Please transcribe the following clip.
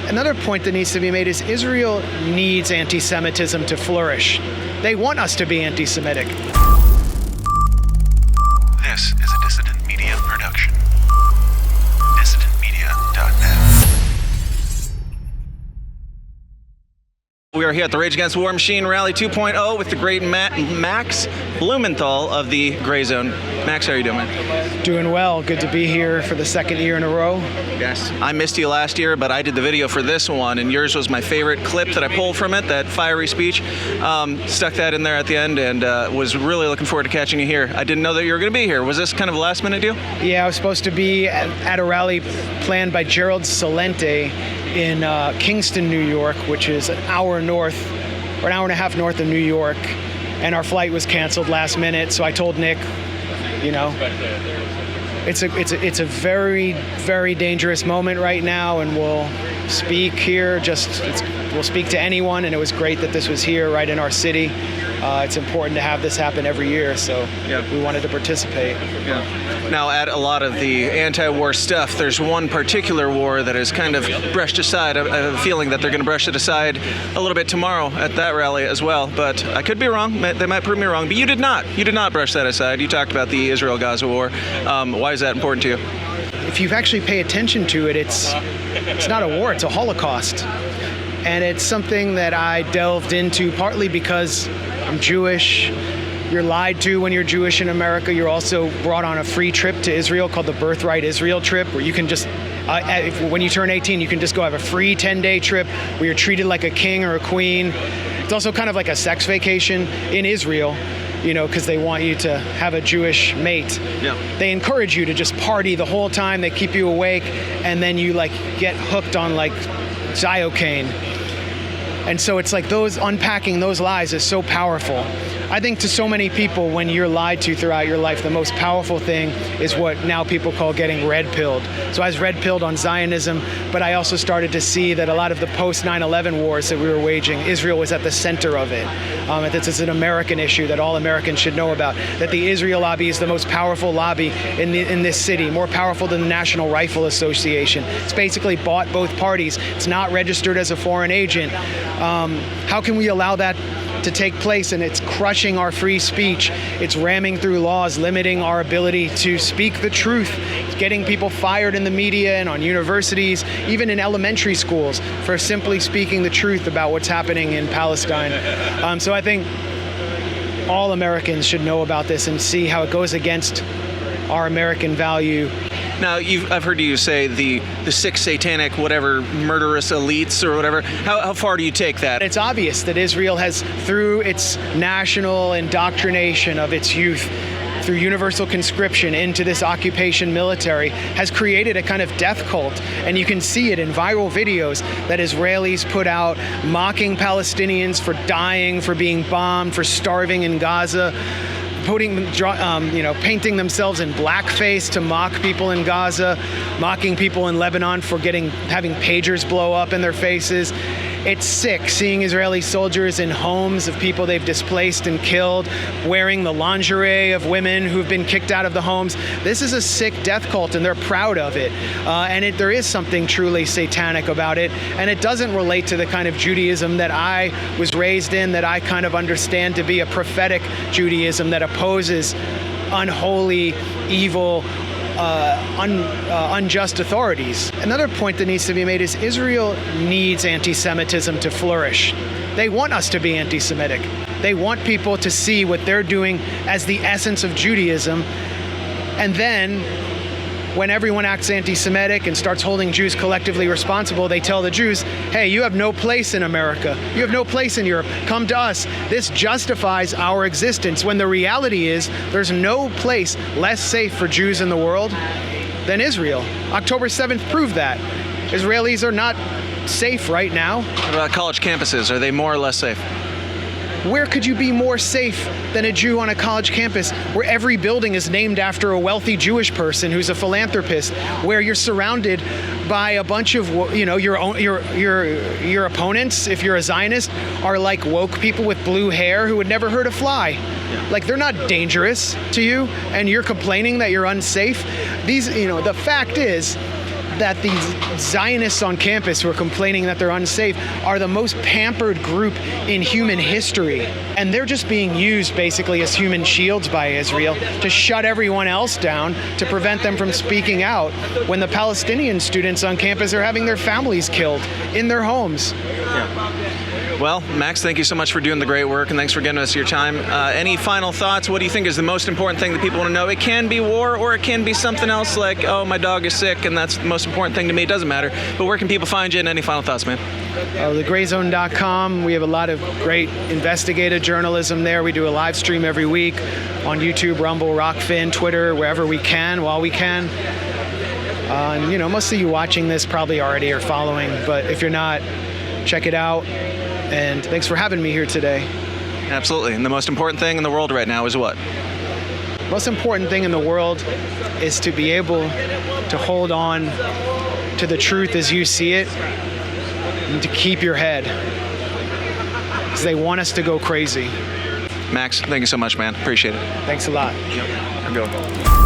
Another point that needs to be made is Israel needs anti-Semitism to flourish. They want us to be anti-Semitic. This is a Dissident Media production. DissidentMedia.net. We are here at the Rage Against War Machine Rally 2.0 with the great Max Blumenthal of the Gray Zone. Max, how are you doing, man? Doing well. Good to be here for the second year in a row. Yes. I missed you last year, but I did the video for this one, and yours was my favorite clip that I pulled from it, that fiery speech. Stuck that in there at the end, and was really looking forward to catching you here. I didn't know that you were going to be here. Was this kind of a last-minute deal? Yeah, I was supposed to be at a rally planned by Gerald Celente in Kingston, New York, which is an hour north, or an hour and a half north of New York, and our flight was canceled last minute. So I told Nick, you know, it's a very, very dangerous moment right now, and we'll speak here. We'll speak to anyone, and it was great that this was here, right in our city. It's important to have this happen every year, so we wanted to participate. Yeah. Now, at a lot of the anti-war stuff, there's one particular war that is kind of brushed aside. I have a feeling that they're going to brush it aside a little bit tomorrow at that rally as well, but I could be wrong. They might prove me wrong, but you did not. You did not brush that aside. You talked about the Israel-Gaza war. Why is that important to you? If you actually pay attention to it, it's not a war, it's a Holocaust. And it's something that I delved into partly because I'm Jewish. You're lied to when you're Jewish in America. You're also brought on a free trip to Israel called the Birthright Israel trip, where you can just, when you turn 18, you can just go have a free 10-day trip where you're treated like a king or a queen. It's also kind of like a sex vacation in Israel, you know, because they want you to have a Jewish mate. Yeah. They encourage you to just party the whole time. They keep you awake, and then you like get hooked on like Ziocaine. And so it's like unpacking those lies is so powerful. I think to so many people, when you're lied to throughout your life, the most powerful thing is what now people call getting red-pilled. So I was red-pilled on Zionism, but I also started to see that a lot of the post-9/11 wars that we were waging, Israel was at the center of it. This is an American issue that all Americans should know about, that the Israel lobby is the most powerful lobby in this city, more powerful than the National Rifle Association. It's basically bought both parties. It's not registered as a foreign agent. How can we allow that to take place? And it's crushing our free speech. It's ramming through laws, limiting our ability to speak the truth. It's getting people fired in the media and on universities, even in elementary schools, for simply speaking the truth about what's happening in Palestine. So I think all Americans should know about this and see how it goes against our American value. Now, I've heard you say the six satanic, whatever, murderous elites or whatever. How far do you take that? It's obvious that Israel has, through its national indoctrination of its youth, through universal conscription into this occupation military, has created a kind of death cult. And you can see it in viral videos that Israelis put out mocking Palestinians for dying, for being bombed, for starving in Gaza, painting themselves in blackface to mock people in Gaza, mocking people in Lebanon for having pagers blow up in their faces. It's sick seeing Israeli soldiers in homes of people they've displaced and killed, wearing the lingerie of women who've been kicked out of the homes. This is a sick death cult, and they're proud of it. There is something truly satanic about it, and it doesn't relate to the kind of Judaism that I was raised in, that I kind of understand to be a prophetic Judaism that opposes unholy, evil, unjust authorities. Another point that needs to be made is Israel needs anti-Semitism to flourish. They want us to be anti-Semitic. They want people to see what they're doing as the essence of Judaism. And then, when everyone acts anti-Semitic and starts holding Jews collectively responsible, they tell the Jews, hey, you have no place in America. You have no place in Europe. Come to us. This justifies our existence, when the reality is there's no place less safe for Jews in the world than Israel. October 7th proved that. Israelis are not safe right now. What about college campuses? Are they more or less safe? Where could you be more safe than a Jew on a college campus, where every building is named after a wealthy Jewish person who's a philanthropist, where you're surrounded by a bunch of, your opponents, if you're a Zionist, are like woke people with blue hair who would never hurt a fly. Yeah. Like, they're not dangerous to you, and you're complaining that you're unsafe. The fact is, that these Zionists on campus who are complaining that they're unsafe are the most pampered group in human history. And they're just being used basically as human shields by Israel to shut everyone else down, to prevent them from speaking out when the Palestinian students on campus are having their families killed in their homes. Well, Max, thank you so much for doing the great work, and thanks for giving us your time. Any final thoughts? What do you think is the most important thing that people want to know? It can be war, or it can be something else like, oh, my dog is sick, and that's the most important thing to me. It doesn't matter. But where can people find you, and any final thoughts, man? TheGrayZone.com. We have a lot of great investigative journalism there. We do a live stream every week on YouTube, Rumble, Rockfin, Twitter, wherever we can, while we can. And, most of you watching this probably already are following, but if you're not, check it out. And thanks for having me here today. Absolutely. And the most important thing in the world right now is what? Most important thing in the world is to be able to hold on to the truth as you see it and to keep your head, because they want us to go crazy. Max, thank you so much, man. Appreciate it. Thanks a lot. Yep. Have a good one.